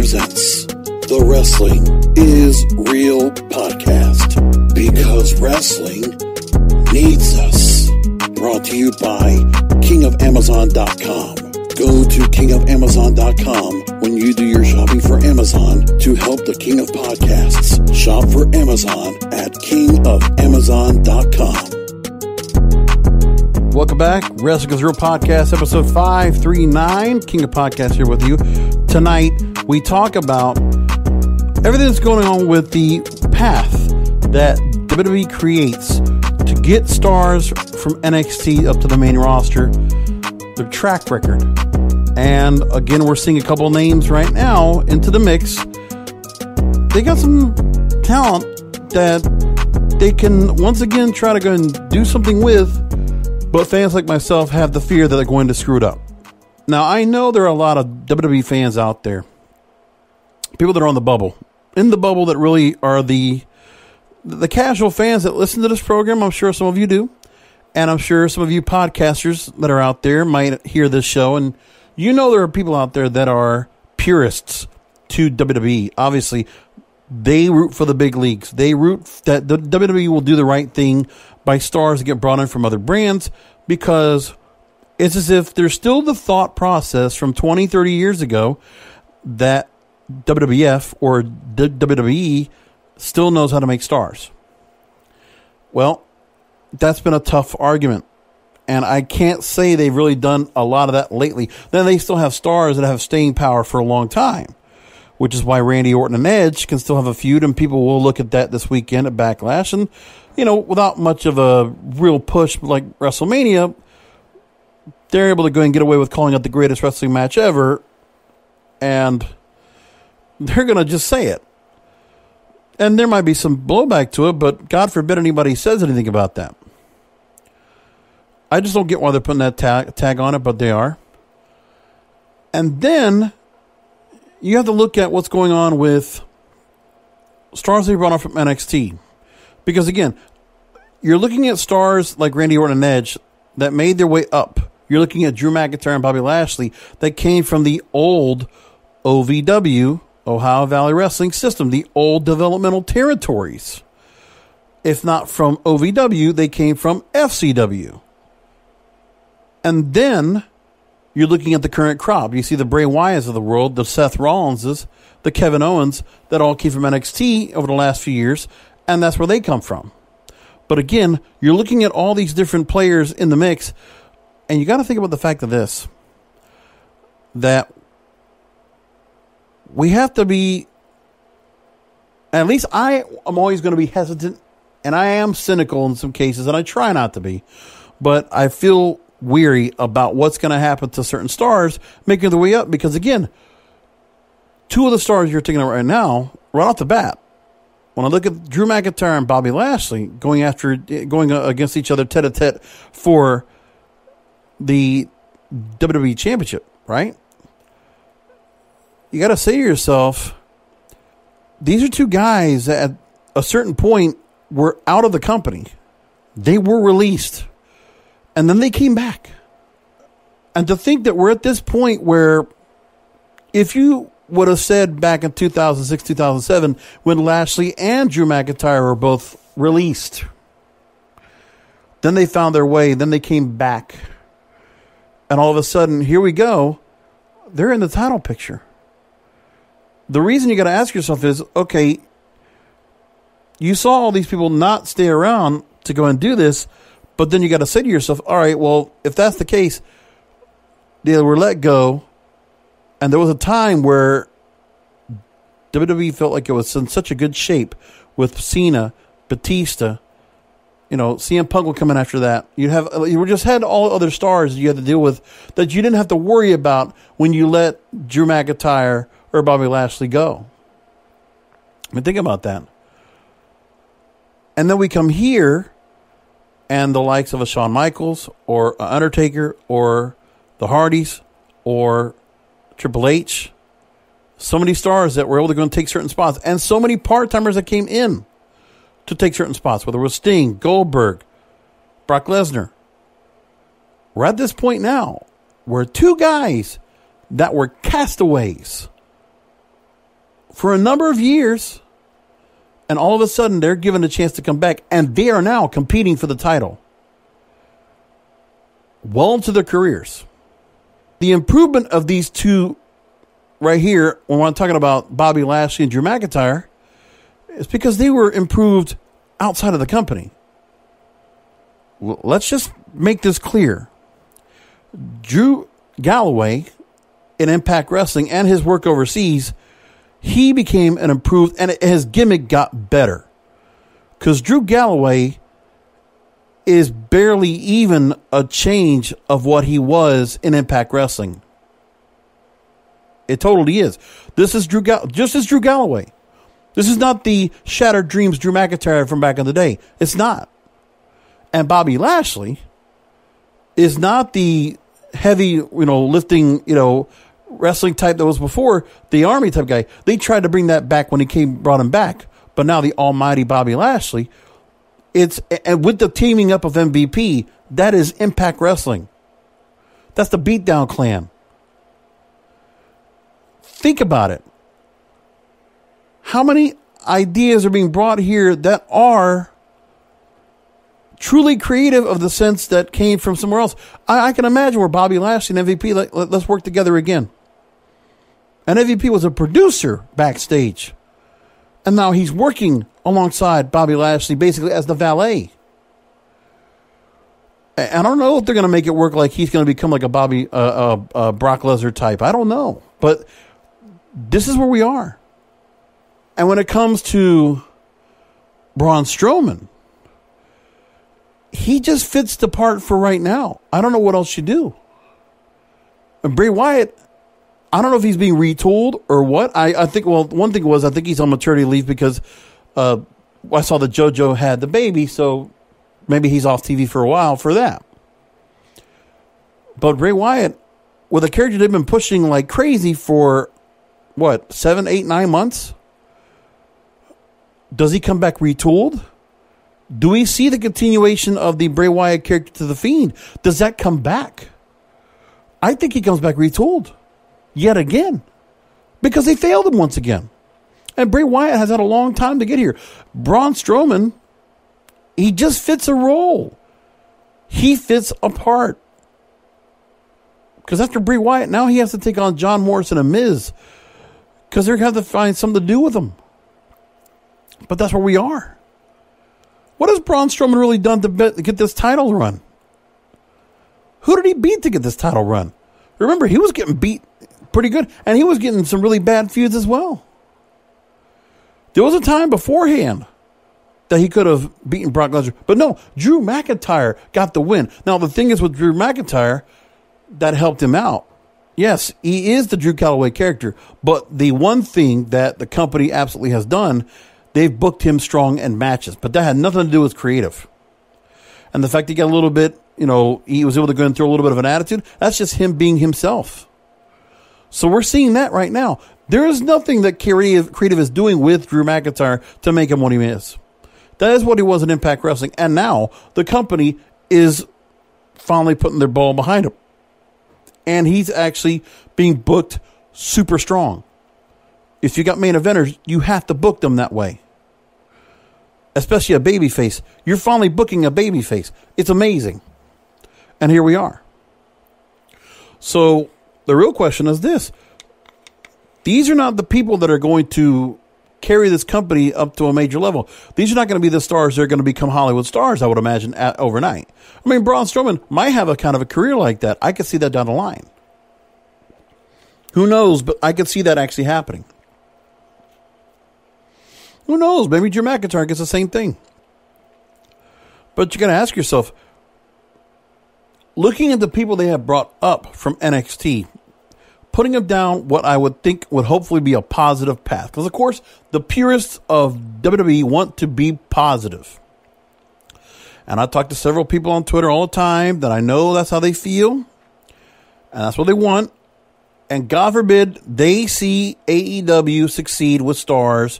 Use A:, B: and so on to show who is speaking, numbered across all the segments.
A: presents the Wrestling is Real podcast, because wrestling needs us. Brought to you by KingofAmazon.com. Go to KingofAmazon.com when you do your shopping for Amazon to help the King of Podcasts. Shop for Amazon at KingofAmazon.com.
B: Welcome back. Wrestling is Real podcast, episode 539. King of Podcasts here with you. Tonight, we talk about everything that's going on with the path that WWE creates to get stars from NXT up to the main roster, their track record. And again, we're seeing a couple of names right now into the mix. They got some talent that they can once again try to go and do something with, but fans like myself have the fear that they're going to screw it up. Now, I know there are a lot of WWE fans out there, people that are on the bubble, in the bubble, that really are the casual fans that listen to this program. I'm sure some of you do. And I'm sure some of you podcasters that are out there might hear this show. And you know there are people out there that are purists to WWE. Obviously, they root for the big leagues. They root that the WWE will do the right thing by stars that get brought in from other brands, because it's as if there's still the thought process from 20, 30 years ago that WWF or WWE still knows how to make stars. Well, that's been a tough argument, and I can't say they've really done a lot of that lately. Then they still have stars that have staying power for a long time, which is why Randy Orton and Edge can still have a feud, and people will look at that this weekend at Backlash. And, you know, without much of a real push like WrestleMania, they're able to go and get away with calling it the greatest wrestling match ever, and they're going to just say it. And there might be some blowback to it, but God forbid anybody says anything about that. I just don't get why they're putting that tag on it, but they are. And then you have to look at what's going on with stars they brought on from NXT. Because, again, you're looking at stars like Randy Orton and Edge that made their way up. You're looking at Drew McIntyre and Bobby Lashley that came from the old OVW, Ohio Valley Wrestling System, the old developmental territories. If not from OVW, they came from FCW. And then you're looking at the current crop. You see the Bray Wyatts of the world, the Seth Rollinses, the Kevin Owens, that all came from NXT over the last few years, and that's where they come from. But again, you're looking at all these different players in the mix, and you got to think about the fact of this, that we have to be, at least I am always going to be hesitant, and I am cynical in some cases, and I try not to be, but I feel weary about what's going to happen to certain stars making their way up, because again, two of the stars you're taking out right now, right off the bat, when I look at Drew McIntyre and Bobby Lashley going against each other tete-a-tete for the WWE Championship, right? You got to say to yourself, these are two guys that at a certain point were out of the company. They were released, and then they came back. And to think that we're at this point where, if you would have said back in 2006, 2007, when Lashley and Drew McIntyre were both released, then they found their way, then they came back, and all of a sudden, here we go, they're in the title picture. The reason you got to ask yourself is, okay, you saw all these people not stay around to go and do this, but then you got to say to yourself, all right, well, if that's the case, they were let go, and there was a time where WWE felt like it was in such a good shape with Cena, Batista, you know, CM Punk will come in after that. You just had all other stars you had to deal with that you didn't have to worry about when you let Drew McIntyre or Bobby Lashley go. I mean, think about that. And then we come here, and the likes of a Shawn Michaels or Undertaker or the Hardys or Triple H, so many stars that were able to go and take certain spots, and so many part-timers that came in to take certain spots, whether it was Sting, Goldberg, Brock Lesnar. We're at this point now where two guys that were castaways for a number of years, and all of a sudden they're given a chance to come back, and they are now competing for the title well into their careers. The improvement of these two right here, when I'm talking about Bobby Lashley and Drew McIntyre, is because they were improved outside of the company. Well, let's just make this clear. Drew Galloway in Impact Wrestling and his work overseas, he became an improved, and his gimmick got better. Because Drew Galloway is barely even a change of what he was in Impact Wrestling. It totally is. This is just as Drew Galloway. This is not the Shattered Dreams Drew McIntyre from back in the day. It's not. And Bobby Lashley is not the heavy, lifting, wrestling type that was before, the Army type guy. They tried to bring that back when brought him back. But now the almighty Bobby Lashley, and with the teaming up of MVP, that is Impact Wrestling. That's the Beatdown Clan. Think about it. How many ideas are being brought here that are truly creative of the sense that came from somewhere else? I can imagine where Bobby Lashley and MVP, let's work together again. And MVP was a producer backstage. And now he's working alongside Bobby Lashley basically as the valet. I don't know if they're going to make it work like he's going to become like a Brock Lesnar type. I don't know. But this is where we are. And when it comes to Braun Strowman, he just fits the part for right now. I don't know what else you do. And Bray Wyatt, I don't know if he's being retooled or what. I think, one thing was, I think he's on maternity leave because I saw that JoJo had the baby, so maybe he's off TV for a while for that. But Bray Wyatt, with a character they've been pushing like crazy for, 7, 8, 9 months? Does he come back retooled? Do we see the continuation of the Bray Wyatt character to The Fiend? Does that come back? I think he comes back retooled. Yet again. Because they failed him once again. And Bray Wyatt has had a long time to get here. Braun Strowman, he just fits a role. He fits a part. Because after Bray Wyatt, now he has to take on John Morrison and Miz. Because they're going to have to find something to do with him. But that's where we are. What has Braun Strowman really done to get this title run? Who did he beat to get this title run? Remember, he was getting beat pretty good. And he was getting some really bad feuds as well. There was a time beforehand that he could have beaten Brock Lesnar. But no, Drew McIntyre got the win. Now, the thing is with Drew McIntyre, that helped him out. Yes, he is the Drew Galloway character. But the one thing that the company absolutely has done, they've booked him strong in matches. But that had nothing to do with creative. And the fact he got a little bit, he was able to go and throw a little bit of an attitude, that's just him being himself. So we're seeing that right now. There is nothing that creative is doing with Drew McIntyre to make him what he is. That is what he was in Impact Wrestling. And now the company is finally putting their ball behind him. And he's actually being booked super strong. If you got main eventers, you have to book them that way. Especially a babyface. You're finally booking a babyface. It's amazing. And here we are. So the real question is this. These are not the people that are going to carry this company up to a major level. These are not going to be the stars that are going to become Hollywood stars, I would imagine, overnight. I mean, Braun Strowman might have a kind of a career like that. I could see that down the line. Who knows? But I could see that actually happening. Who knows? Maybe Drew McIntyre gets the same thing. But you're going to ask yourself, looking at the people they have brought up from NXT, putting them down what I would think would hopefully be a positive path. Because, of course, the purists of WWE want to be positive. And I talk to several people on Twitter all the time that I know that's how they feel. And that's what they want. And God forbid they see AEW succeed with stars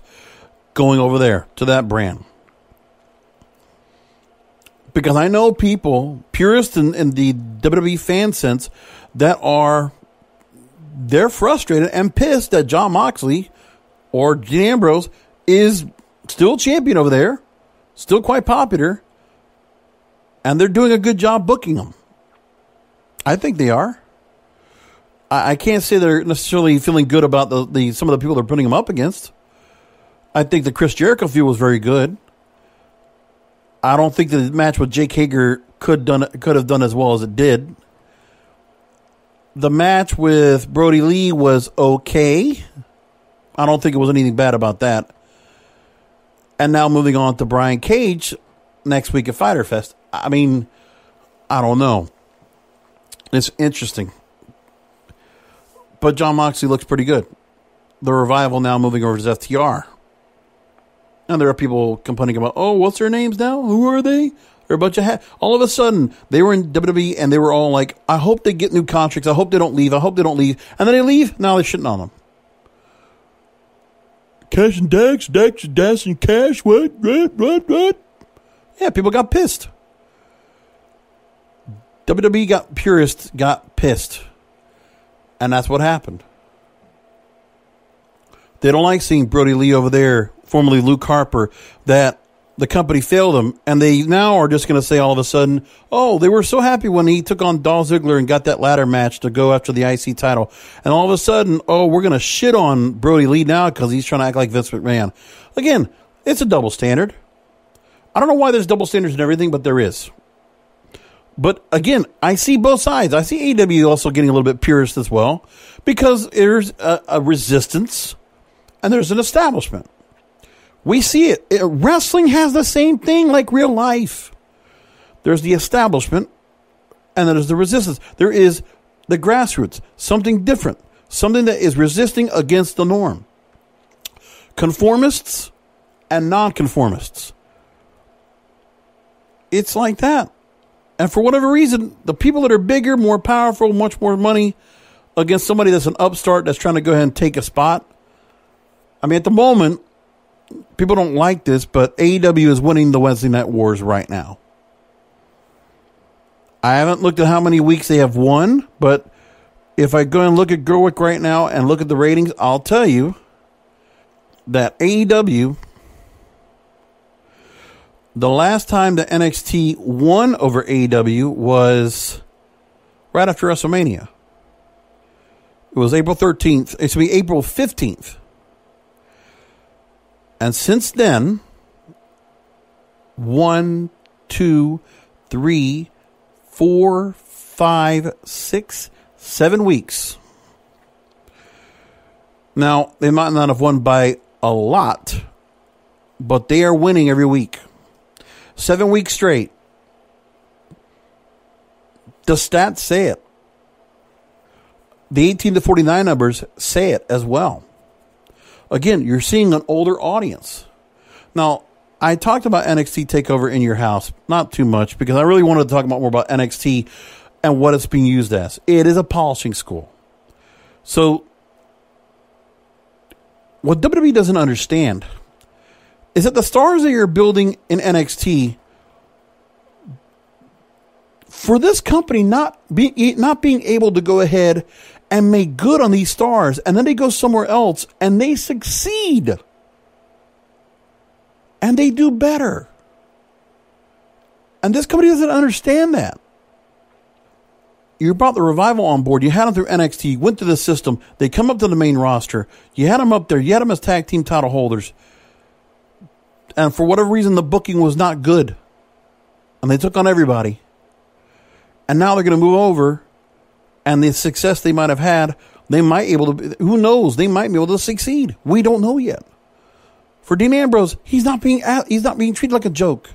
B: going over there to that brand. Because I know people, purists in the WWE fan sense, that they're frustrated and pissed that Jon Moxley or Dean Ambrose is still champion over there, still quite popular, and they're doing a good job booking them. I think they are. I can't say they're necessarily feeling good about some of the people they're putting them up against. I think the Chris Jericho feud was very good. I don't think the match with Jake Hager could have done as well as it did. The match with Brody Lee was okay. I don't think it was anything bad about that. And now moving on to Brian Cage next week at Fyter Fest. I mean, I don't know. It's interesting. But Jon Moxley looks pretty good. The Revival now moving over to FTR. And there are people complaining about, oh, what's their names now? Who are they? They're a bunch of all of a sudden, they were in WWE and they were all like, I hope they get new contracts. I hope they don't leave. I hope they don't leave. And then they leave. Now they're shitting on them. Cash and Dax, Dax and Cash. What? Yeah, people got pissed. WWE purists got pissed. And that's what happened. They don't like seeing Brody Lee over there, formerly Luke Harper, that the company failed him. And they now are just going to say all of a sudden, oh, they were so happy when he took on Dolph Ziggler and got that ladder match to go after the IC title. And all of a sudden, oh, we're going to shit on Brody Lee now because he's trying to act like Vince McMahon. Again, it's a double standard. I don't know why there's double standards and everything, but there is. But again, I see both sides. I see AEW also getting a little bit purist as well, because there's a resistance and there's an establishment. We see it. Wrestling has the same thing like real life. There's the establishment and then there's the resistance. There is the grassroots, something different, something that is resisting against the norm. Conformists and nonconformists. It's like that. And for whatever reason, the people that are bigger, more powerful, much more money against somebody that's an upstart that's trying to go ahead and take a spot. I mean, at the moment, people don't like this, but AEW is winning the Wednesday Night Wars right now. I haven't looked at how many weeks they have won, but if I go and look at Gerwick right now and look at the ratings, I'll tell you that AEW... the last time that NXT won over AEW was right after WrestleMania. It was April 13th. It should be April 15th. And since then, 1, 2, 3, 4, 5, 6, 7 weeks. Now, they might not have won by a lot, but they are winning every week. 7 weeks straight. The stats say it. The 18 to 49 numbers say it as well. Again, you're seeing an older audience. Now, I talked about NXT TakeOver in Your House. Not too much, because I really wanted to talk about more about NXT and what it's being used as. It is a polishing school. So, what WWE doesn't understand is that the stars that you're building in NXT, for this company not being able to go ahead and make good on these stars, and then they go somewhere else and they succeed and they do better, and this company doesn't understand that. You brought the Revival on board. You had them through NXT. You went through the system. They come up to the main roster. You had them up there. You had them as tag team title holders. And for whatever reason, the booking was not good. And they took on everybody. And now they're going to move over. And the success they might have had, they might be able to, who knows, they might be able to succeed. We don't know yet. For Dean Ambrose, he's not being treated like a joke.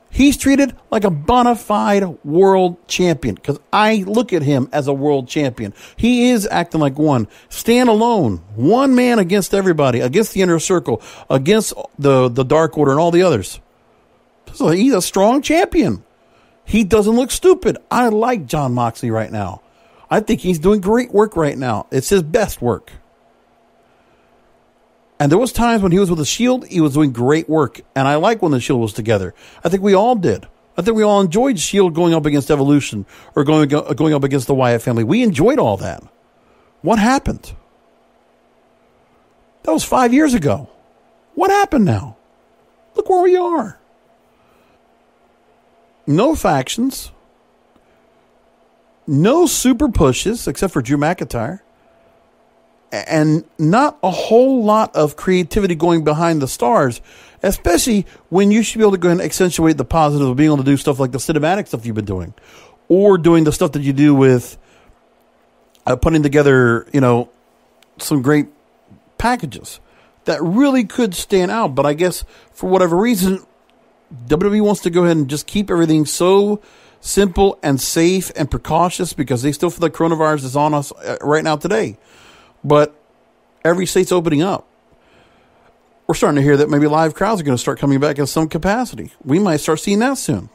B: He's treated like a bona fide world champion, because I look at him as a world champion. He is acting like one. Stand alone. One man against everybody, against the Inner Circle, against the Dark Order and all the others. So he's a strong champion. He doesn't look stupid. I like Jon Moxley right now. I think he's doing great work right now. It's his best work. And there was times when he was with the Shield, he was doing great work. And I like when the Shield was together. I think we all did. I think we all enjoyed Shield going up against Evolution or going up against the Wyatt family. We enjoyed all that. What happened? That was 5 years ago. What happened now? Look where we are. No factions. No super pushes, except for Drew McIntyre. And not a whole lot of creativity going behind the stars, especially when you should be able to go ahead and accentuate the positive of being able to do stuff like the cinematic stuff you've been doing, or doing the stuff that you do with putting together, some great packages that really could stand out. But I guess for whatever reason, WWE wants to go ahead and just keep everything so simple and safe and precautious because they still feel like coronavirus is on us right now today. But every state's opening up. We're starting to hear that maybe live crowds are going to start coming back in some capacity. We might start seeing that soon.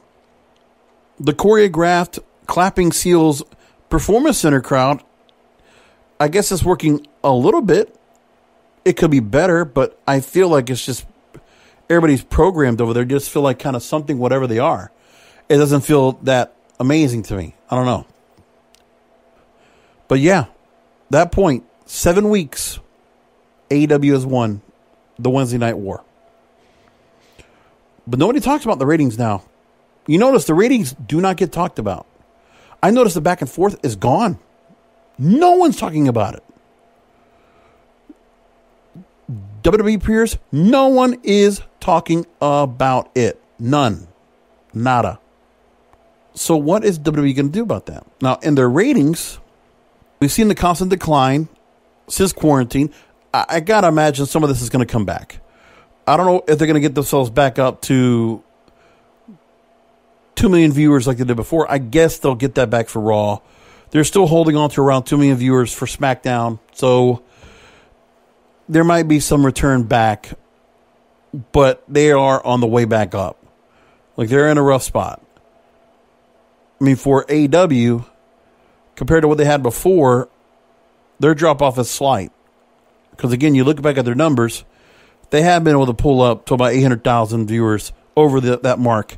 B: The choreographed clapping seals performance center crowd, I guess it's working a little bit. It could be better, but I feel like it's just everybody's programmed over there. Just feel like kind of something, whatever they are. It doesn't feel that amazing to me. I don't know. But yeah, that point, 7 weeks, AEW has won the Wednesday Night War. But nobody talks about the ratings now. You notice the ratings do not get talked about. I notice the back and forth is gone. No one's talking about it. WWE peers, no one is talking about it. None. Nada. So what is WWE going to do about that? Now, in their ratings, we've seen the constant decline since quarantine. I got to imagine some of this is going to come back. I don't know if they're going to get themselves back up to 2 million viewers like they did before. I guess they'll get that back for Raw. They're still holding on to around 2 million viewers for SmackDown. So there might be some return back, but they are on the way back up. Like, they're in a rough spot. I mean, for AEW, compared to what they had before, their drop-off is slight. Because, again, you look back at their numbers, they have been able to pull up to about 800,000 viewers over that mark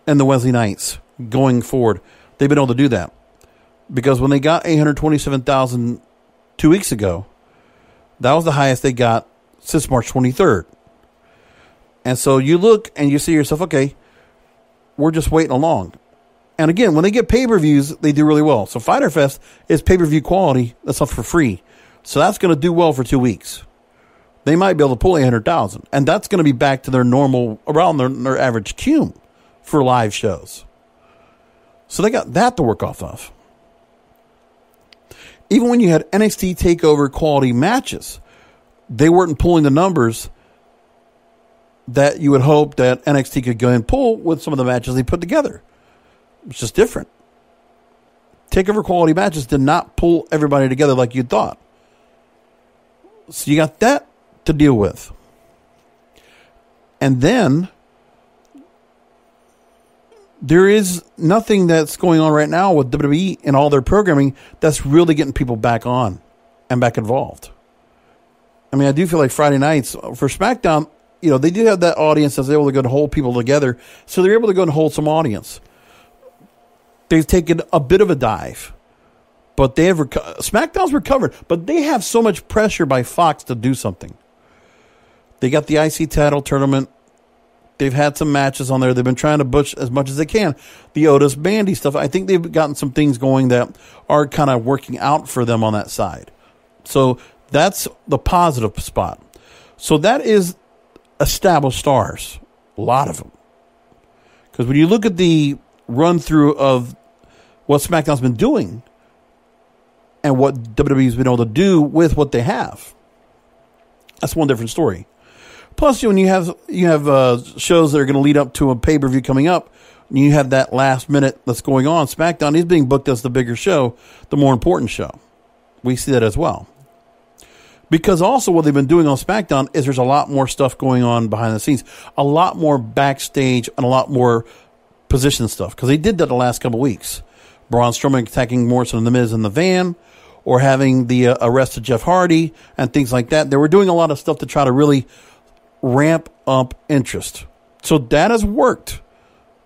B: in the Wednesday nights going forward. They've been able to do that. Because when they got 827,000 2 weeks ago, that was the highest they got since March 23rd. And so you look and you see yourself, okay, we're just waiting along. And again, when they get pay-per-views, they do really well. So Fyter Fest is pay-per-view quality. That's up for free. So that's going to do well for 2 weeks. They might be able to pull 800,000. And that's going to be back to their normal, around their average cume for live shows. So they got that to work off of. Even when you had NXT TakeOver quality matches, they weren't pulling the numbers that you would hope that NXT could go and pull with some of the matches they put together. It's just different. TakeOver quality matches did not pull everybody together like you thought. So you got that to deal with. And then there is nothing that's going on right now with WWE and all their programming that's really getting people back on and back involved. I mean, I do feel like Friday nights for SmackDown, you know, they do have that audience that's able to go and hold people together. So they're able to go and hold some audience. They've taken a bit of a dive, but they have SmackDown's recovered, but they have so much pressure by Fox to do something. They got the IC title tournament. They've had some matches on there. They've been trying to push as much as they can. The Otis Bandy stuff. I think they've gotten some things going that are kind of working out for them on that side. So that's the positive spot. So that is established stars. A lot of them. Because when you look at the run through of what SmackDown's been doing and what WWE's been able to do with what they have, that's one different story. Plus, when you have shows that are going to lead up to a pay-per-view coming up, and you have that last minute that's going on, SmackDown is being booked as the bigger show, the more important show. We see that as well. Because also what they've been doing on SmackDown is there's a lot more stuff going on behind the scenes, a lot more backstage and a lot more position stuff. Because they did that the last couple of weeks. Braun Strowman attacking Morrison and The Miz in the van, or having the arrest of Jeff Hardy and things like that. They were doing a lot of stuff to try to really ramp up interest. So that has worked.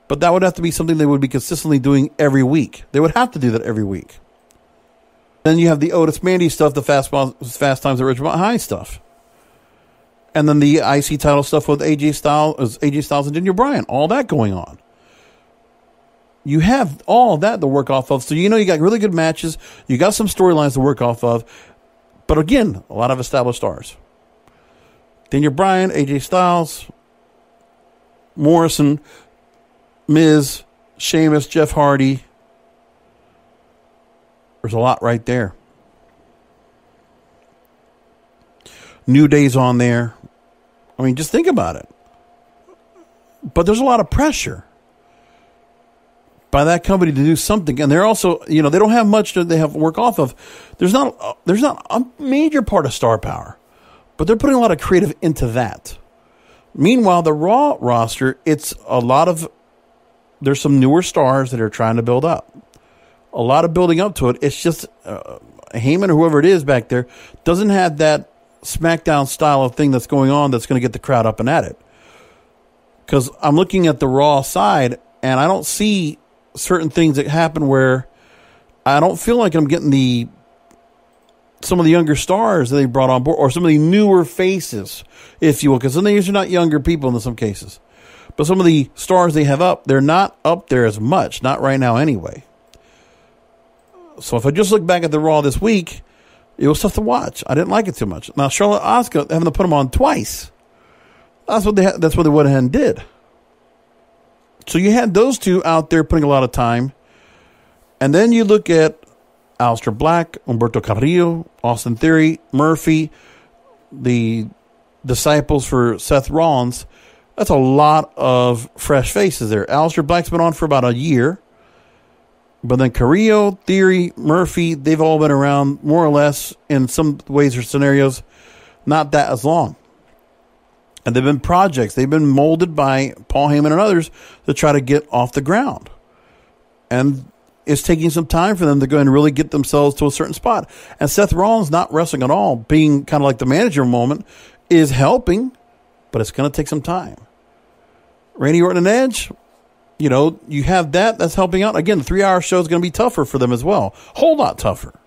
B: But that would have to be something they would be consistently doing every week. They would have to do that every week. Then you have the Otis Mandy stuff, the Fast Times at Ridgemont High stuff. And then the IC title stuff with AJ Styles and Daniel Bryan, all that going on. You have all that to work off of. So, you got really good matches. You got some storylines to work off of. But again, a lot of established stars. Daniel Bryan, AJ Styles, Morrison, Miz, Sheamus, Jeff Hardy. There's a lot right there. New Day's on there. I mean, just think about it. But there's a lot of pressure by that company to do something, and they're also, they don't have much that they have to work off of. There's not a major part of star power, but they're putting a lot of creative into that. Meanwhile, the Raw roster, there's some newer stars that are trying to build up. A lot of building up to it. It's just Heyman or whoever it is back there doesn't have that SmackDown style of thing that's going on that's going to get the crowd up and at it. Because I'm looking at the Raw side, and I don't see certain things that happen where I don't feel like I'm getting some of the younger stars that they brought on board, or some of the newer faces, if you will, because these are not younger people in some cases. But some of the stars they have up, they're not up there as much, not right now anyway. So if I just look back at the Raw this week, it was tough to watch. I didn't like it too much. Now, Charlotte Asuka, having to put them on twice, that's what they went ahead and did. So you had those two out there putting a lot of time. And then you look at Aleister Black, Humberto Carrillo, Austin Theory, Murphy, the disciples for Seth Rollins. That's a lot of fresh faces there. Aleister Black's been on for about a year. But then Carrillo, Theory, Murphy, they've all been around more or less in some ways or scenarios, not that as long. And they've been projects. They've been molded by Paul Heyman and others to try to get off the ground. And it's taking some time for them to go and really get themselves to a certain spot. And Seth Rollins not wrestling at all, being kind of like the manager moment, is helping, but it's going to take some time. Randy Orton and Edge, you have that's helping out. Again, the 3-hour show is going to be tougher for them as well. Whole lot tougher.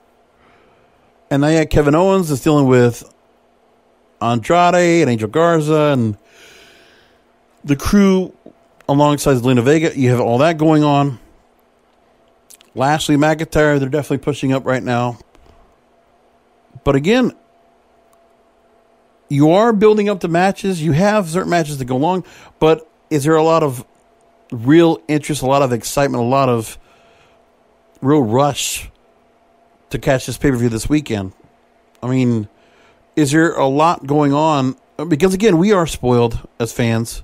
B: And now you have Kevin Owens is dealing with Andrade and Angel Garza and the crew alongside Zelina Vega. You have all that going on. Lashley, McIntyre, they're definitely pushing up right now. But again, you are building up the matches. You have certain matches that go long, but is there a lot of real interest, a lot of excitement, a lot of real rush to catch this pay-per-view this weekend? I mean, is there a lot going on? Because, again, we are spoiled as fans.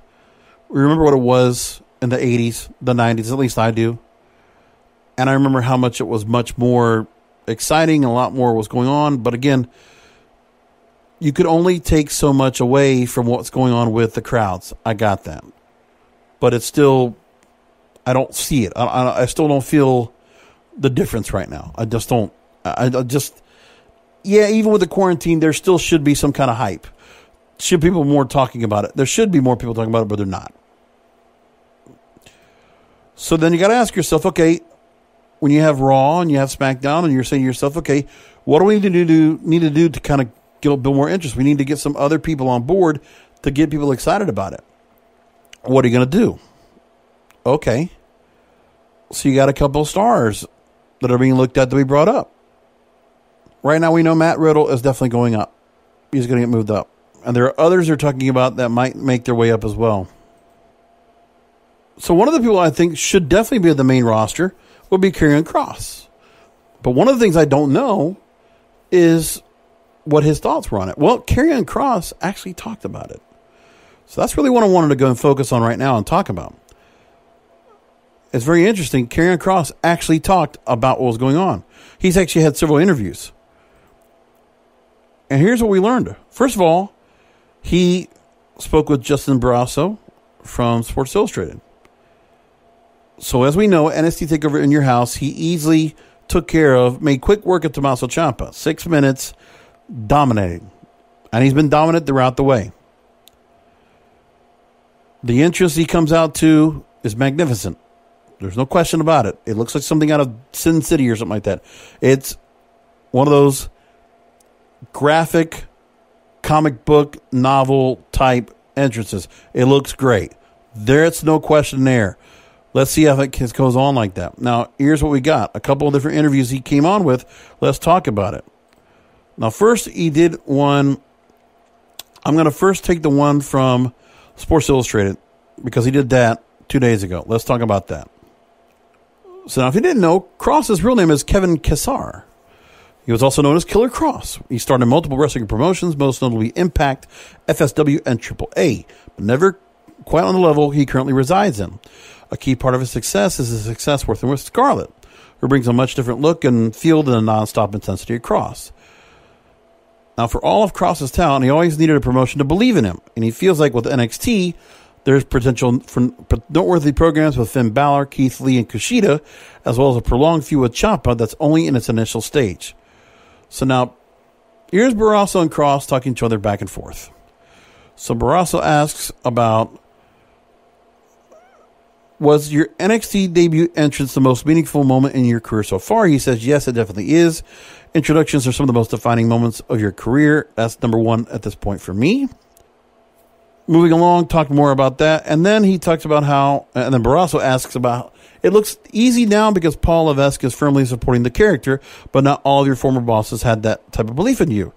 B: We remember what it was in the 80s, the 90s, at least I do. And I remember how much it was much more exciting, a lot more was going on. But, again, you could only take so much away from what's going on with the crowds. I got that. But it's still, I don't see it. I still don't feel the difference right now. I just don't. Even with the quarantine, there still should be some kind of hype. Should people more talking about it? There should be more people talking about it, but they're not. So then you got to ask yourself, okay, when you have Raw and you have SmackDown, and you're saying to yourself, okay, what do we need to do to kind of build more interest? We need to get some other people on board to get people excited about it. What are you going to do? Okay. So you got a couple of stars that are being looked at to be brought up. Right now we know Matt Riddle is definitely going up. He's going to get moved up. And there are others they're talking about that might make their way up as well. So one of the people I think should definitely be at the main roster would be Karrion Kross. But one of the things I don't know is what his thoughts were on it. Well, Karrion Kross actually talked about it. So that's really what I wanted to go and focus on right now and talk about. It's very interesting. Karrion Kross actually talked about what was going on. He's actually had several interviews. And here's what we learned. First of all, he spoke with Justin Barrasso from Sports Illustrated. So as we know, NXT TakeOver in Your House, he easily made quick work of Tommaso Ciampa. 6 minutes, dominating. And he's been dominant throughout the way. The entrance he comes out to is magnificent. There's no question about it. It looks like something out of Sin City or something like that. It's one of those graphic comic book novel type entrances. It looks great. There's no question there. Let's see how it goes on like that. Now, here's what we got. A couple of different interviews he came on with. Let's talk about it. Now, first, he did one. I'm going to first take the one from Sports Illustrated because he did that 2 days ago. Let's talk about that. So now, if you didn't know, Kross's real name is Kevin Kessar. He was also known as Killer Kross. He starred in multiple wrestling promotions, most notably Impact, FSW, and AAA, but never quite on the level he currently resides in. A key part of his success is his success working with Scarlett, who brings a much different look and feel than the non-stop intensity of Kross. Now, for all of Kross's talent, he always needed a promotion to believe in him, and he feels like with NXT, there's potential for noteworthy programs with Finn Balor, Keith Lee, and Kushida, as well as a prolonged feud with Ciampa that's only in its initial stage. So now, here's Barrasso and Kross talking to each other back and forth. So Barrasso asks about, was your NXT debut entrance the most meaningful moment in your career so far? He says, yes, it definitely is. Introductions are some of the most defining moments of your career. That's number one at this point for me. Moving along, talk more about that. And then he talks about how, and then Barrasso asks about, it looks easy now because Paul Levesque is firmly supporting the character, but not all of your former bosses had that type of belief in you.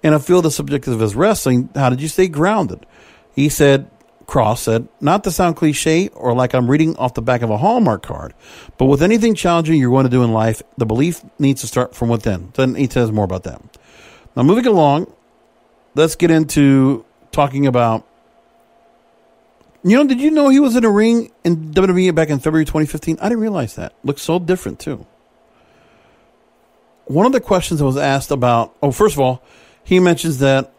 B: In a field as subjective as wrestling, how did you stay grounded? He said, Kross said, not to sound cliche or like I'm reading off the back of a Hallmark card, but with anything challenging you're going to do in life, the belief needs to start from within. Then he says more about that. Now, moving along, let's get into talking about, did you know he was in a ring in WWE back in February 2015? I didn't realize that. Looks so different, too. One of the questions that was asked about, first of all, he mentions that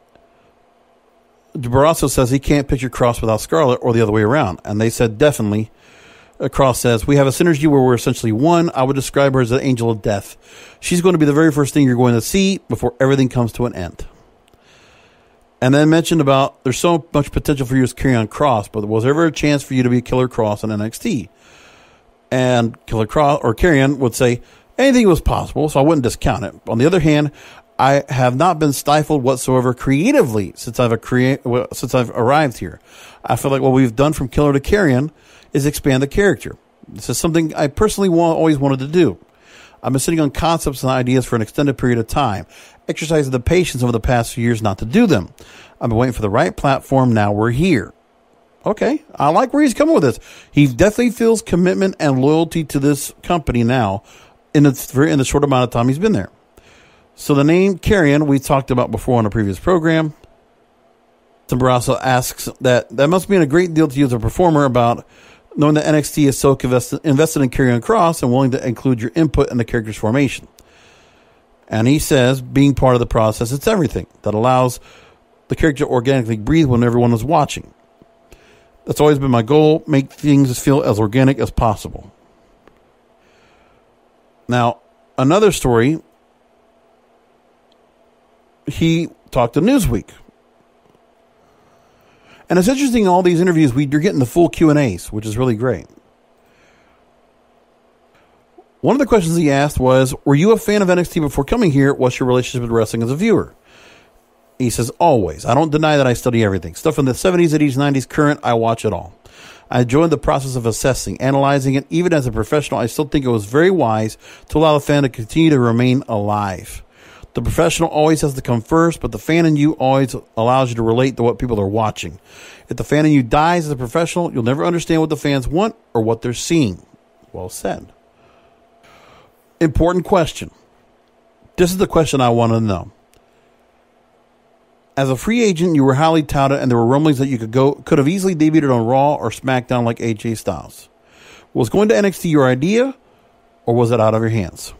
B: Barrasso says he can't picture Kross without Scarlett or the other way around. And they said, definitely. Kross says, we have a synergy where we're essentially one. I would describe her as an angel of death. She's going to be the very first thing you're going to see before everything comes to an end. And then mentioned about there's so much potential for you as Karrion Kross, but was there ever a chance for you to be Killer Kross in NXT? And Killer Kross or Karrion would say anything was possible, so I wouldn't discount it. On the other hand, I have not been stifled whatsoever creatively since I've arrived here. I feel like what we've done from Killer to Karrion is expand the character. This is something I personally always wanted to do. I've been sitting on concepts and ideas for an extended period of time, exercising the patience over the past few years not to do them. I've been waiting for the right platform. Now we're here. Okay, I like where he's coming with this. He definitely feels commitment and loyalty to this company now in the short amount of time he's been there. So the name Karrion we talked about before on a previous program. Barrasso asks that must mean a great deal to you as a performer about knowing that NXT is so invested in Karrion Kross and willing to include your input in the character's formation. And he says, being part of the process, it's everything that allows the character to organically breathe when everyone is watching. That's always been my goal, make things feel as organic as possible. Now, another story, he talked to Newsweek. And it's interesting, all these interviews, you're getting the full Q&As, which is really great. One of the questions he asked was, were you a fan of NXT before coming here? What's your relationship with wrestling as a viewer? He says, always. I don't deny that I study everything. Stuff from the 70s, 80s, 90s, current, I watch it all. I enjoyed the process of assessing, analyzing it. Even as a professional, I still think it was very wise to allow the fan to continue to remain alive. The professional always has to come first, but the fan in you always allows you to relate to what people are watching. If the fan in you dies as a professional, you'll never understand what the fans want or what they're seeing. Well said. Important question. This is the question I want to know. As a free agent, you were highly touted, and there were rumblings that you could have easily debuted on Raw or SmackDown like AJ Styles. Was going to NXT your idea, or was it out of your hands?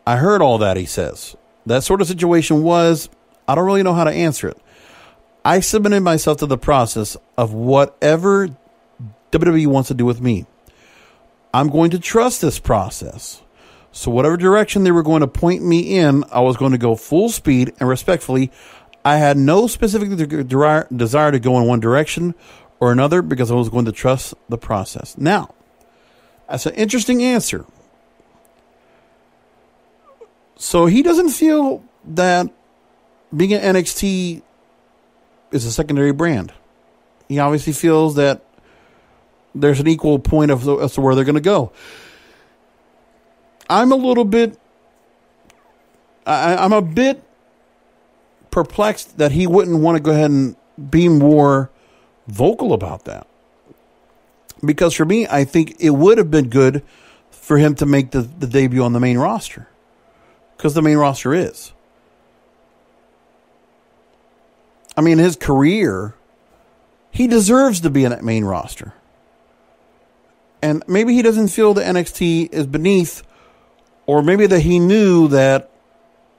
B: I heard all that, he says. That sort of situation was, I don't really know how to answer it. I submitted myself to the process of whatever WWE wants to do with me. I'm going to trust this process. So whatever direction they were going to point me in, I was going to go full speed and respectfully. I had no specific desire to go in one direction or another because I was going to trust the process. Now, that's an interesting answer. So he doesn't feel that being in NXT is a secondary brand. He obviously feels that there's an equal point as to where they're going to go. I'm a bit perplexed that he wouldn't want to go ahead and be more vocal about that. Because for me, I think it would have been good for him to make the debut on the main roster. Because the main roster is. I mean, his career, he deserves to be in that main roster. And maybe he doesn't feel that NXT is beneath, or maybe that he knew that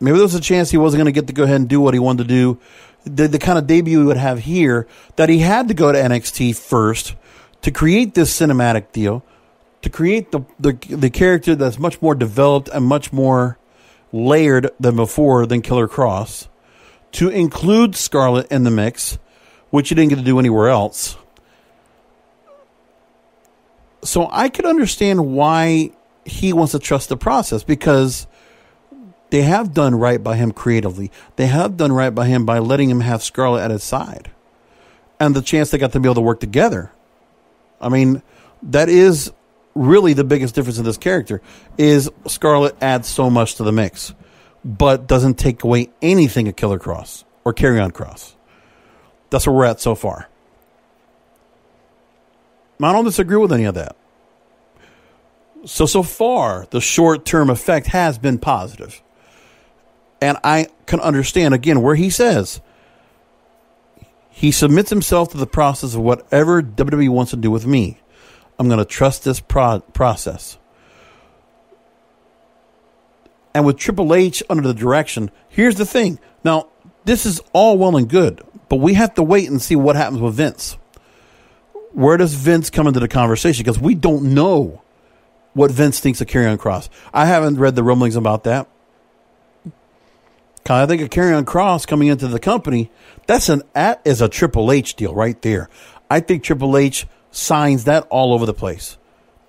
B: maybe there was a chance he wasn't going to get to go ahead and do what he wanted to do. The kind of debut he would have here, that he had to go to NXT first to create this cinematic deal, to create the character that's much more developed and much more layered than before than Karrion Kross, to include Scarlett in the mix, which he didn't get to do anywhere else. So I could understand why he wants to trust the process, because they have done right by him creatively. They have done right by him by letting him have Scarlett at his side. And the chance they got to be able to work together. I mean, that is really the biggest difference in this character, is Scarlett adds so much to the mix, but doesn't take away anything of Karrion Kross or Karrion Kross. That's where we're at so far. I don't disagree with any of that. So far, the short-term effect has been positive. And I can understand, again, where he says he submits himself to the process of whatever WWE wants to do with me. I'm going to trust this process. And with Triple H under the direction, here's the thing. Now, this is all well and good, but we have to wait and see what happens with Vince. Where does Vince come into the conversation? Because we don't know what Vince thinks of Karrion Kross. I haven't read the rumblings about that. I think of Karrion Kross coming into the company, that is a Triple H deal right there. I think Triple H signs that all over the place.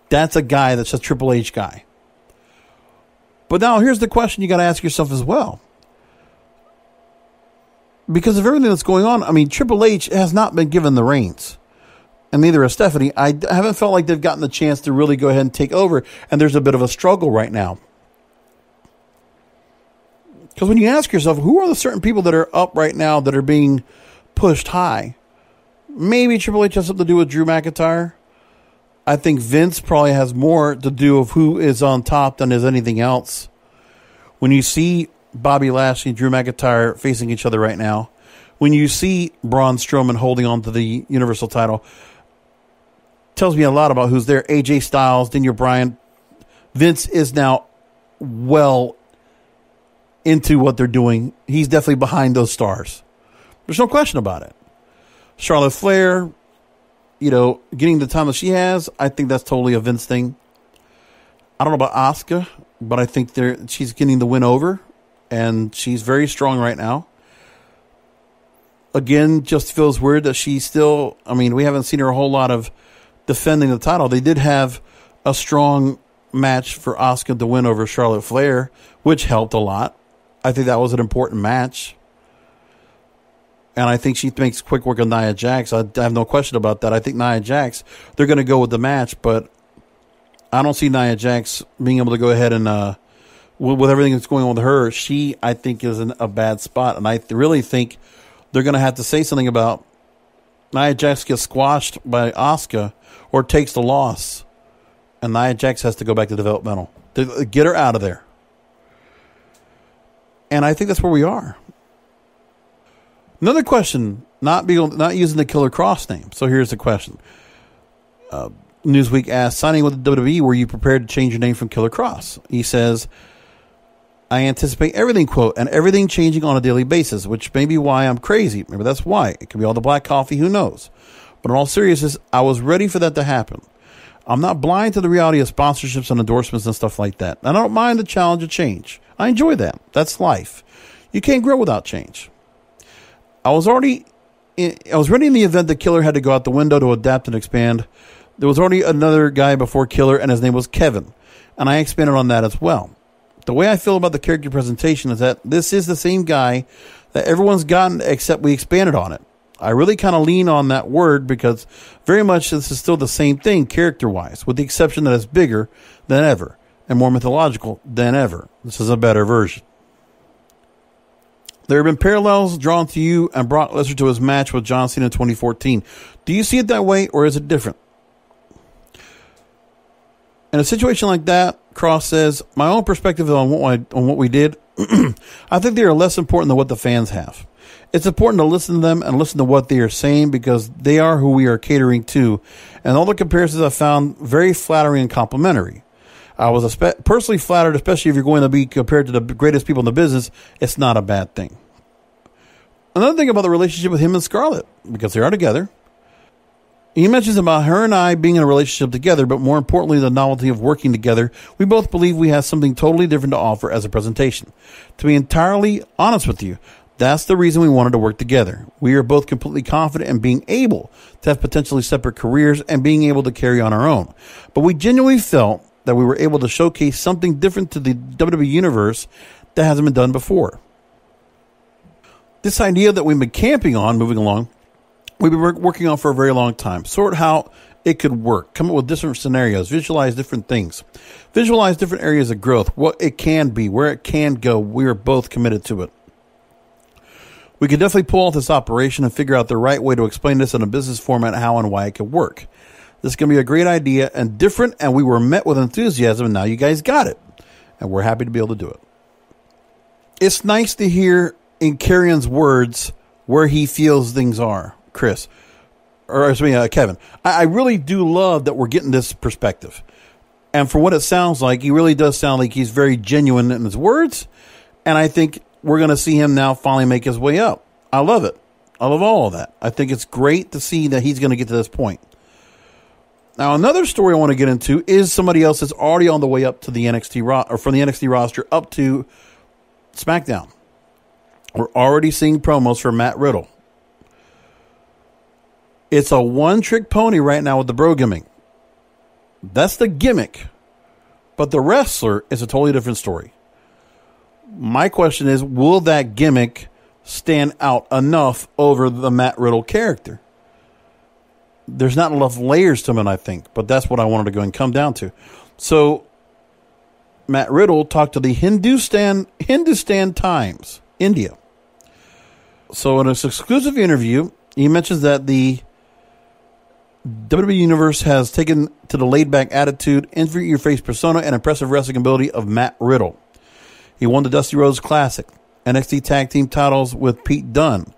B: That's a guy that's a Triple H guy. But now here's the question you got to ask yourself as well. Because of everything that's going on, I mean, Triple H has not been given the reins. And neither has Stephanie. I haven't felt like they've gotten the chance to really go ahead and take over. And there's a bit of a struggle right now. Because when you ask yourself, who are the certain people that are up right now that are being pushed high? Maybe Triple H has something to do with Drew McIntyre. I think Vince probably has more to do with who is on top than is anything else. When you see Bobby Lashley and Drew McIntyre facing each other right now, when you see Braun Strowman holding on to the Universal title, tells me a lot about who's there. AJ Styles, Daniel Bryan. Vince is now well into what they're doing. He's definitely behind those stars. There's no question about it. Charlotte Flair, getting the time that she has, I think that's totally a Vince thing. I don't know about Asuka, but I think she's getting the win over, and she's very strong right now. Again, just feels weird that she's still, we haven't seen her a whole lot of defending the title. They did have a strong match for Asuka to win over Charlotte Flair, which helped a lot. I think that was an important match. And I think she makes quick work of Nia Jax. I have no question about that. I think Nia Jax, they're going to go with the match, but I don't see Nia Jax being able to go ahead and, with everything that's going on with her, she, I think, is in a bad spot. And I really think they're going to have to say something about Nia Jax gets squashed by Asuka or takes the loss. And Nia Jax has to go back to developmental. To get her out of there. And I think that's where we are. Another question, not using the Karrion Kross name. So here's the question. Newsweek asked, signing with the WWE, were you prepared to change your name from Karrion Kross? He says, I anticipate everything, quote, and everything changing on a daily basis, which may be why I'm crazy. Maybe that's why. It could be all the black coffee, who knows? But in all seriousness, I was ready for that to happen. I'm not blind to the reality of sponsorships and endorsements and stuff like that. I don't mind the challenge of change. I enjoy that. That's life. You can't grow without change. I was ready in the event that Killer had to go out the window to adapt and expand. There was already another guy before Killer, and his name was Kevin. And I expanded on that as well. The way I feel about the character presentation is that this is the same guy that everyone's gotten, except we expanded on it. I really kind of lean on that word because very much this is still the same thing character-wise, with the exception that it's bigger than ever and more mythological than ever. This is a better version. There have been parallels drawn to you and Brock Lesnar to his match with John Cena in 2014. Do you see it that way, or is it different? In a situation like that, Kross says, my own perspective on what we did, I think they are less important than what the fans have. It's important to listen to them and listen to what they are saying because they are who we are catering to. And all the comparisons I found very flattering and complimentary. I was personally flattered, especially if you're going to be compared to the greatest people in the business. It's not a bad thing. Another thing about the relationship with him and Scarlett, because they are together. He mentions about her and I being in a relationship together, but more importantly, the novelty of working together. We both believe we have something totally different to offer as a presentation. To be entirely honest with you, that's the reason we wanted to work together. We are both completely confident in being able to have potentially separate careers and being able to carry on our own. But we genuinely felt that we were able to showcase something different to the WWE Universe that hasn't been done before. This idea that we've been camping on, moving along, we've been working on for a very long time. Sort how it could work, come up with different scenarios, visualize different things, visualize different areas of growth, what it can be, where it can go. We are both committed to it. We could definitely pull off this operation and figure out the right way to explain this in a business format, how and why it could work. This is going to be a great idea and different, and we were met with enthusiasm, and now you guys got it. And we're happy to be able to do it. It's nice to hear in Karrion's words where he feels things are, Kevin. I really do love that we're getting this perspective. And for what it sounds like, he really does sound like he's very genuine in his words. And I think we're going to see him now finally make his way up. I love it. I love all of that. I think it's great to see that he's going to get to this point. Now, another story I want to get into is somebody else that's already on the way up to the NXT or from the NXT roster up to SmackDown. We're already seeing promos for Matt Riddle. It's a one-trick pony right now with the bro gimmick. That's the gimmick. But the wrestler is a totally different story. My question is, will that gimmick stand out enough over the Matt Riddle character? There's not enough layers to him, I think, but that's what I wanted to go and come down to. So, Matt Riddle talked to the Hindustan Times, India. So, in this exclusive interview, he mentions that the WWE Universe has taken to the laid-back attitude, in-your-face persona, and impressive wrestling ability of Matt Riddle. He won the Dusty Rhodes Classic, NXT Tag Team titles with Pete Dunne,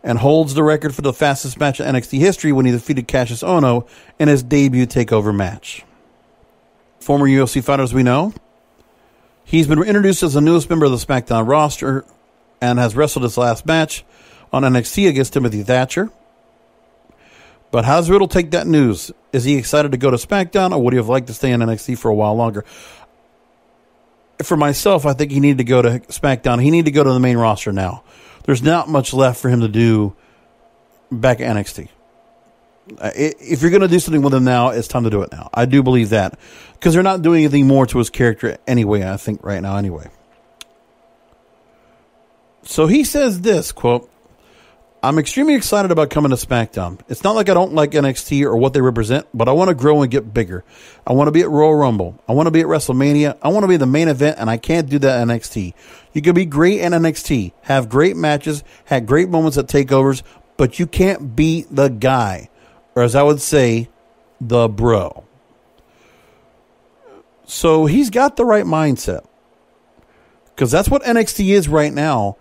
B: and holds the record for the fastest match in NXT history when he defeated Cassius Ohno in his debut TakeOver match. Former UFC fighter, as we know, he's been introduced as the newest member of the SmackDown roster and has wrestled his last match on NXT against Timothy Thatcher. But how does Riddle take that news? Is he excited to go to SmackDown, or would he have liked to stay in NXT for a while longer? For myself, I think he needed to go to SmackDown. He needed to go to the main roster now. There's not much left for him to do back at NXT. If you're going to do something with him now, it's time to do it now. I do believe that. Because they're not doing anything more to his character anyway, I think, right now anyway. So he says this, quote, I'm extremely excited about coming to SmackDown. It's not like I don't like NXT or what they represent, but I want to grow and get bigger. I want to be at Royal Rumble. I want to be at WrestleMania. I want to be the main event, and I can't do that at NXT. You can be great at NXT, have great matches, have great moments at takeovers, but you can't be the guy, or as I would say, the bro. So he's got the right mindset, because that's what NXT is right now.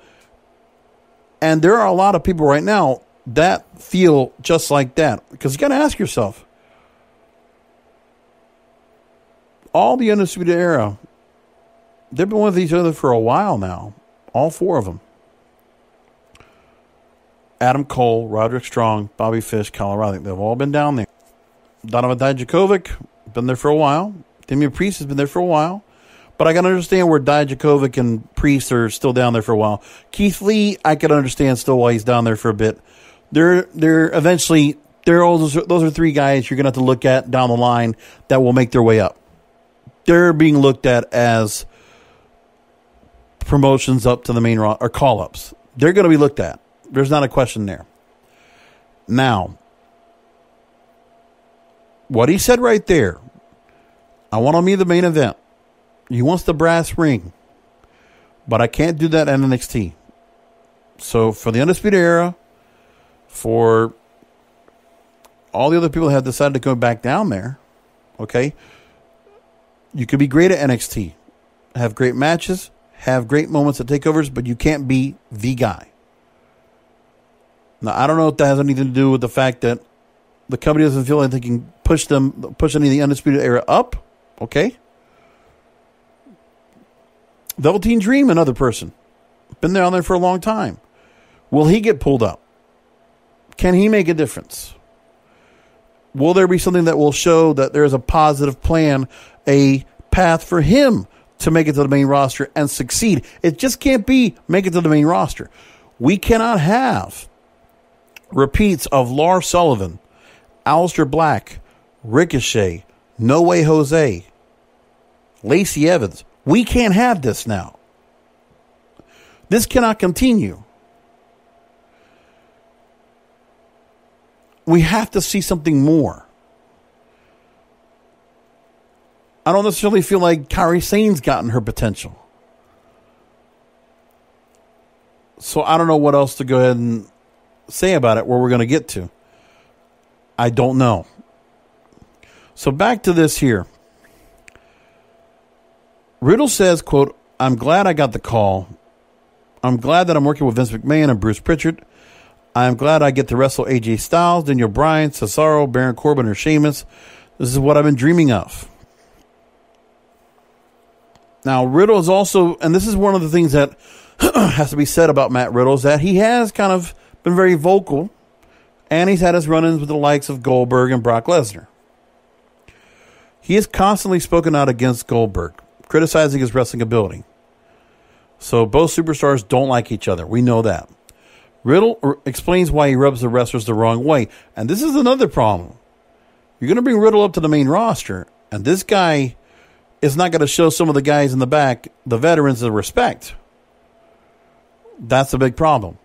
B: And there are a lot of people right now that feel just like that. Because you got to ask yourself, all the Undisputed Era, they've been with each other for a while now. All four of them. Adam Cole, Roderick Strong, Bobby Fish, Kyle O'Reilly. They've all been down there. Donovan Dijakovic, been there for a while. Damian Priest has been there for a while. But I can understand where Dijakovic and Priest are still down there for a while. Keith Lee, I can understand still why he's down there for a bit. Those are three guys you're going to have to look at down the line that will make their way up. They're being looked at as promotions up to the main roster, or call-ups They're going to be looked at. There's not a question there. Now, what he said right there, I want to be the main event. He wants the brass ring, but I can't do that at NXT. So for the Undisputed Era, for all the other people that have decided to go back down there, okay, you could be great at NXT, have great matches, have great moments at takeovers, but you can't be the guy. Now, I don't know if that has anything to do with the fact that the company doesn't feel like they can push any of the Undisputed Era up. Okay. Velveteen Dream, another person. Been down there for a long time. Will he get pulled up? Can he make a difference? Will there be something that will show that there's a positive plan, a path for him to make it to the main roster and succeed? It just can't be make it to the main roster. We cannot have repeats of Lars Sullivan, Aleister Black, Ricochet, No Way Jose, Lacey Evans. We can't have this now. This cannot continue. We have to see something more. I don't necessarily feel like Kairi Sane's gotten her potential. So I don't know what else to go ahead and say about it, where we're going to get to. I don't know. So back to this here. Riddle says, quote, I'm glad I got the call. I'm glad that I'm working with Vince McMahon and Bruce Pritchard. I'm glad I get to wrestle AJ Styles, Daniel Bryan, Cesaro, Baron Corbin, or Sheamus. This is what I've been dreaming of. Now, Riddle is also, and this is one of the things that has to be said about Matt Riddle, is that he has kind of been very vocal, and he's had his run-ins with the likes of Goldberg and Brock Lesnar. He has constantly spoken out against Goldberg, criticizing his wrestling ability. So both superstars don't like each other. We know that. Riddle explains why he rubs the wrestlers the wrong way. And this is another problem. You're going to bring Riddle up to the main roster, and this guy is not going to show some of the guys in the back, the veterans, the respect. That's a big problem.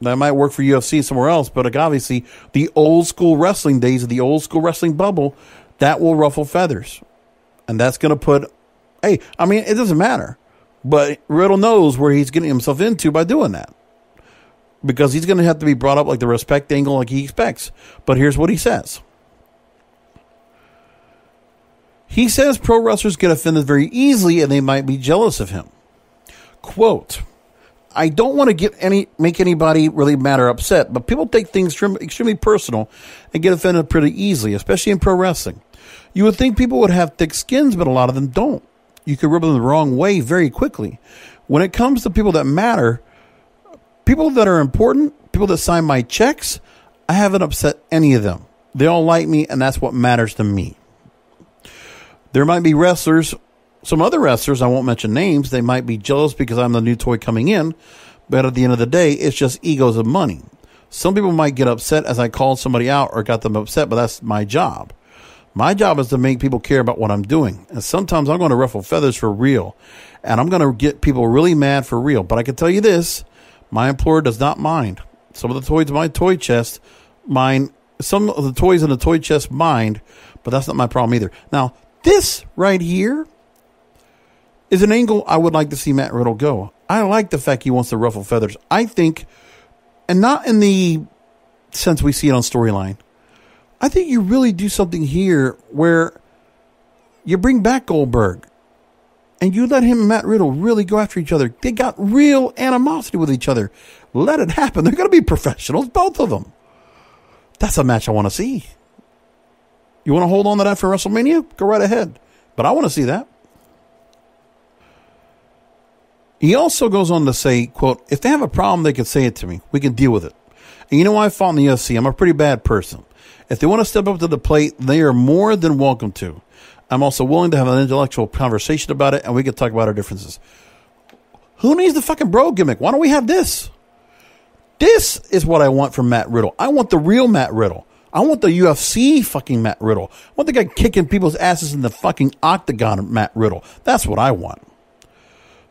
B: That might work for UFC somewhere else, but obviously the old school wrestling days of the old school wrestling bubble, that will ruffle feathers. And that's going to put, hey, I mean, it doesn't matter. But Riddle knows where he's getting himself into by doing that. Because he's going to have to be brought up like the respect angle like he expects. But here's what he says. He says pro wrestlers get offended very easily and they might be jealous of him. Quote, I don't want to make anybody really mad or upset, but people take things extremely personal and get offended pretty easily, especially in pro wrestling. You would think people would have thick skins, but a lot of them don't. You could rub them the wrong way very quickly. When it comes to people that matter, people that are important, people that sign my checks, I haven't upset any of them. They all like me, and that's what matters to me. There might be wrestlers, some other wrestlers, I won't mention names, they might be jealous because I'm the new toy coming in, but at the end of the day, it's just egos of money. Some people might get upset as I called somebody out or got them upset, but that's my job. My job is to make people care about what I'm doing. And sometimes I'm going to ruffle feathers for real. And I'm going to get people really mad for real. But I can tell you this, my employer does not mind. Some of the toys in my toy chest mind. Some of the toys in the toy chest mind. But that's not my problem either. Now, this right here is an angle I would like to see Matt Riddle go. I like the fact he wants to ruffle feathers. I think, and not in the sense we see it on storyline, I think you really do something here where you bring back Goldberg and you let him and Matt Riddle really go after each other. They got real animosity with each other. Let it happen. They're going to be professionals, both of them. That's a match I want to see. You want to hold on to that for WrestleMania? Go right ahead. But I want to see that. He also goes on to say, quote, if they have a problem, they can say it to me. We can deal with it. And you know why I fought in the UFC? I'm a pretty bad person. If they want to step up to the plate, they are more than welcome to. I'm also willing to have an intellectual conversation about it, and we can talk about our differences. Who needs the fucking bro gimmick? Why don't we have this? This is what I want from Matt Riddle. I want the real Matt Riddle. I want the UFC fucking Matt Riddle. I want the guy kicking people's asses in the fucking octagon, Matt Riddle. That's what I want.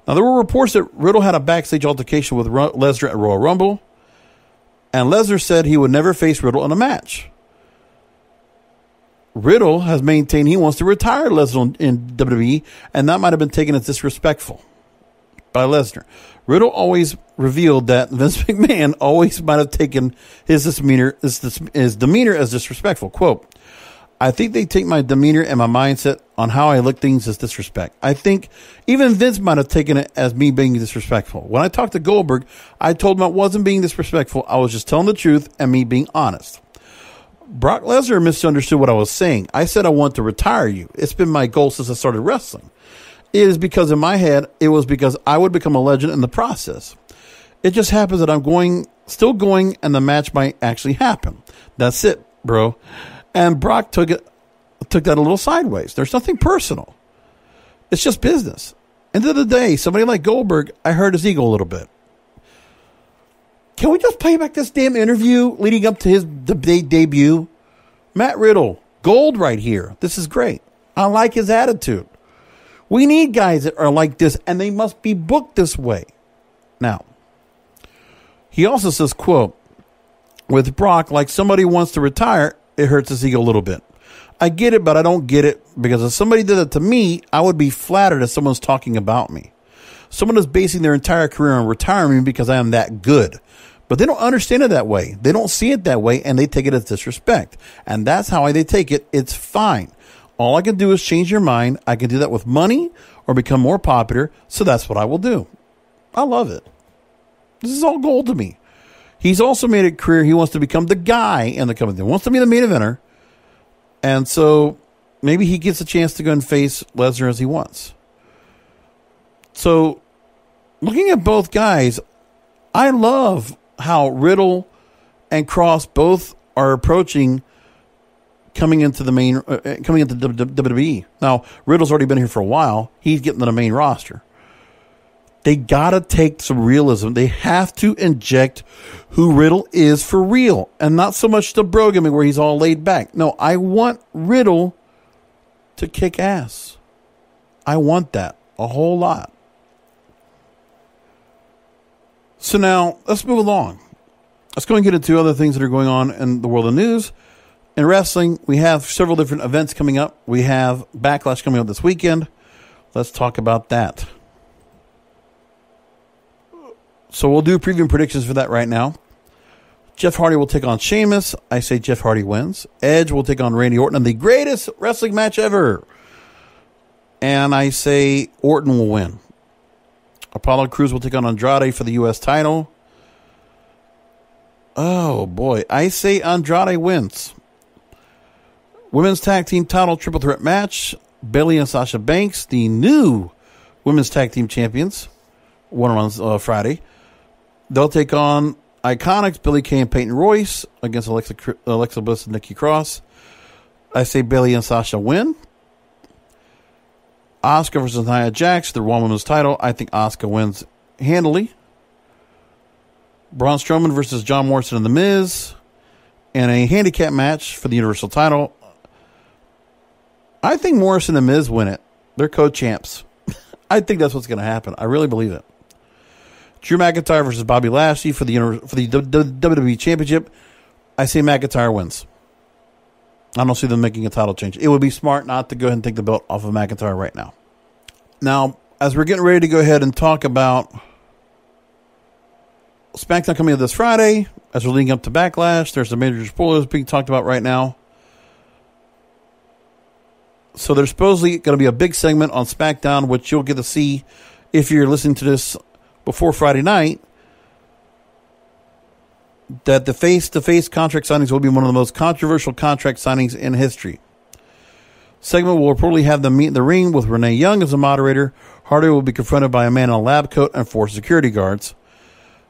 B: Now, there were reports that Riddle had a backstage altercation with Lesnar at Royal Rumble, and Lesnar said he would never face Riddle in a match. Riddle has maintained he wants to retire Lesnar in WWE, and that might have been taken as disrespectful by Lesnar. Riddle always revealed that Vince McMahon always might have taken his demeanor as disrespectful. Quote, I think they take my demeanor and my mindset on how I look at things as disrespect. I think even Vince might have taken it as me being disrespectful. When I talked to Goldberg, I told him I wasn't being disrespectful. I was just telling the truth and me being honest. Brock Lesnar misunderstood what I was saying. I said I want to retire you. It's been my goal since I started wrestling. It is because in my head, it was because I would become a legend in the process. It just happens that I'm still going, and the match might actually happen. That's it, bro. And Brock took that a little sideways. There's nothing personal. It's just business. End of the day, somebody like Goldberg, I hurt his ego a little bit. Can we just play back this damn interview leading up to his debut? Matt Riddle, gold right here. This is great. I like his attitude. We need guys that are like this, and they must be booked this way. Now, he also says, quote, with Brock, like somebody wants to retire, it hurts his ego a little bit. I get it, but I don't get it, because if somebody did it to me, I would be flattered if someone's talking about me. Someone is basing their entire career on retiring me because I am that good. But they don't understand it that way. They don't see it that way, and they take it as disrespect. And that's how they take it. It's fine. All I can do is change your mind. I can do that with money or become more popular, so that's what I will do. I love it. This is all gold to me. He's also made a career. He wants to become the guy in the company. He wants to be the main eventer. And so maybe he gets a chance to go and face Lesnar as he wants. So looking at both guys, I love how Riddle and Kross both are approaching coming into WWE. Now, Riddle's already been here for a while. He's getting to the main roster. They got to take some realism. They have to inject who Riddle is for real, and not so much the bro gimmick where he's all laid back. No, I want Riddle to kick ass. I want that a whole lot. So now, let's move along. Let's go and get into other things that are going on in the world of news. In wrestling, we have several different events coming up. We have Backlash coming up this weekend. Let's talk about that. So we'll do preview predictions for that right now. Jeff Hardy will take on Sheamus. I say Jeff Hardy wins. Edge will take on Randy Orton in the greatest wrestling match ever. And I say Orton will win. Apollo Crews will take on Andrade for the U.S. title. Oh, boy. I say Andrade wins. Women's Tag Team title triple threat match. Bayley and Sasha Banks, the new Women's Tag Team champions, won on Friday. They'll take on Iconics, Billie Kay and Peyton Royce against Alexa Bliss and Nikki Cross. I say Bayley and Sasha win. Asuka versus Nia Jax, the Raw Women's title. I think Asuka wins handily. Braun Strowman versus John Morrison and The Miz in a handicap match for the Universal title. I think Morrison and The Miz win it. They're co-champs. I think that's what's going to happen. I really believe it. Drew McIntyre versus Bobby Lashley for the WWE Championship. I say McIntyre wins. I don't see them making a title change. It would be smart not to go ahead and take the belt off of McIntyre right now. Now, as we're getting ready to go ahead and talk about SmackDown coming up this Friday, as we're leading up to Backlash, there's some major spoilers being talked about right now. So there's supposedly going to be a big segment on SmackDown, which you'll get to see if you're listening to this before Friday night, that the face-to-face contract signings will be one of the most controversial contract signings in history. Segment will reportedly have them meet in the ring with Renee Young as a moderator. Hardy will be confronted by a man in a lab coat and 4 security guards.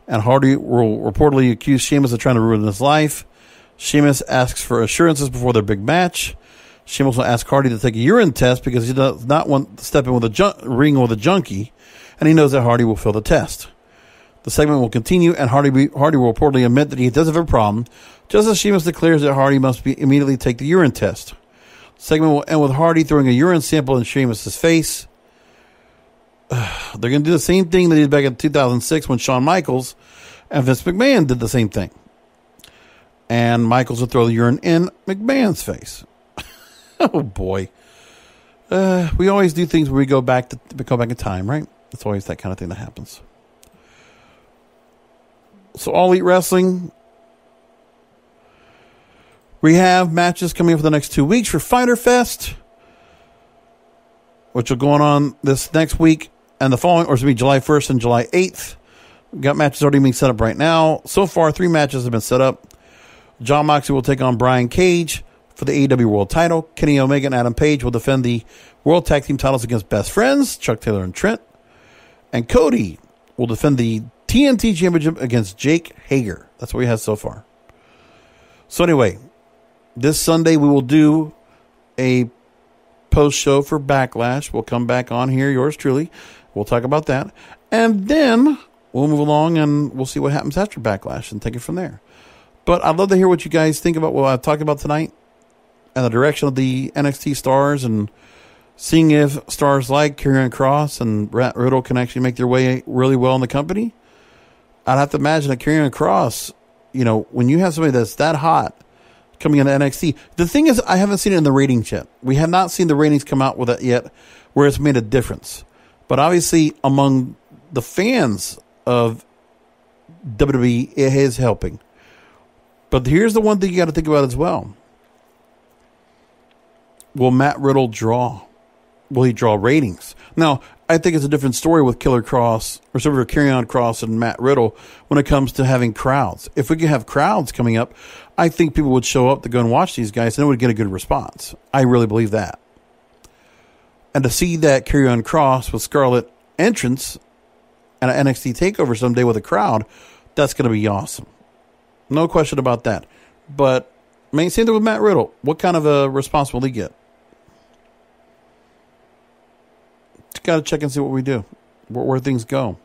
B: And Hardy will reportedly accuse Sheamus of trying to ruin his life. Sheamus asks for assurances before their big match. Sheamus will ask Hardy to take a urine test because he does not want to step in with a ring with a junkie, and he knows that Hardy will fail the test. The segment will continue, and Hardy will reportedly admit that he does have a problem, just as Sheamus declares that Hardy must immediately take the urine test. The segment will end with Hardy throwing a urine sample in Sheamus' face. they're going to do the same thing they did back in 2006 when Shawn Michaels and Vince McMahon did the same thing. And Michaels would throw the urine in McMahon's face. Oh, boy. We always do things where we go back in time, right? It's always that kind of thing that happens. So All Elite Wrestling, we have matches coming up for the next 2 weeks for Fyter Fest, which will go on this next week and the following, or it's going to be July 1st and July 8th. We've got matches already being set up right now. So far, 3 matches have been set up. Jon Moxley will take on Brian Cage for the AEW World title. Kenny Omega and Adam Page will defend the World Tag Team titles against Best Friends, Chuck Taylor and Trent. And Cody will defend the TNT Championship against Jake Hager. That's what we have so far. So anyway, this Sunday we will do a post-show for Backlash. We'll come back on here, yours truly. We'll talk about that. And then we'll move along and we'll see what happens after Backlash and take it from there. But I'd love to hear what you guys think about what I've talked about tonight and the direction of the NXT stars and seeing if stars like Karrion Kross and Riddle can actually make their way really well in the company. I'd have to imagine that Karrion Kross, you know, when you have somebody that's that hot coming into NXT, the thing is, I haven't seen it in the ratings yet. We have not seen the ratings come out with it yet where it's made a difference. But obviously, among the fans of WWE, it is helping. But here's the one thing you got to think about as well. Will Matt Riddle draw? Will he draw ratings? Now, I think it's a different story with Karrion Kross and Matt Riddle when it comes to having crowds. If we could have crowds coming up, I think people would show up to go and watch these guys and it would get a good response. I really believe that. And to see that Karrion Kross with Scarlett entrance and an NXT takeover someday with a crowd, that's going to be awesome. No question about that. But same thing with Matt Riddle. What kind of a response will he get? Just got to check and see what we do, where things go.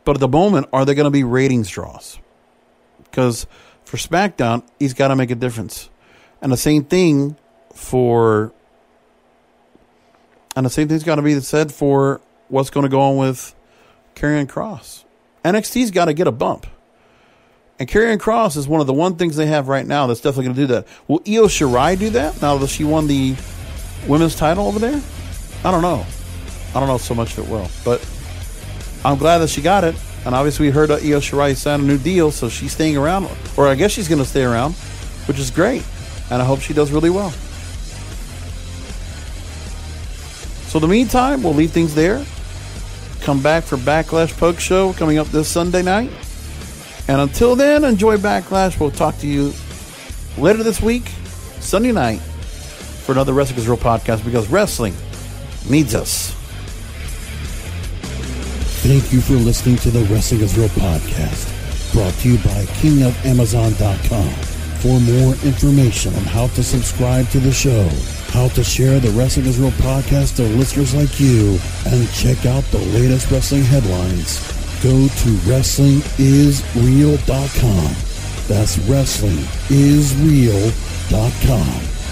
B: But at the moment, are they going to be ratings draws? Because for SmackDown, he's got to make a difference. And the same thing's got to be said for what's going to go on with Karrion Kross. NXT's got to get a bump. And Karrion Kross is one of the things they have right now that's definitely going to do that. Will Io Shirai do that now that she won the women's title over there? I don't know. I don't know so much if it will. But I'm glad that she got it. And obviously we heard Io Shirai sign a new deal, so she's staying around. Or I guess she's going to stay around, which is great. And I hope she does really well. So in the meantime, we'll leave things there. Come back for Backlash Poke Show coming up this Sunday night. And until then, enjoy Backlash. We'll talk to you later this week, Sunday night, for another Wrestling is Real podcast, because wrestling needs us.
A: Thank you for listening to the Wrestling is Real podcast, brought to you by KingofAmazon.com. For more information on how to subscribe to the show, how to share the Wrestling is Real podcast to listeners like you, and check out the latest wrestling headlines, go to WrestlingIsReal.com. That's WrestlingIsReal.com.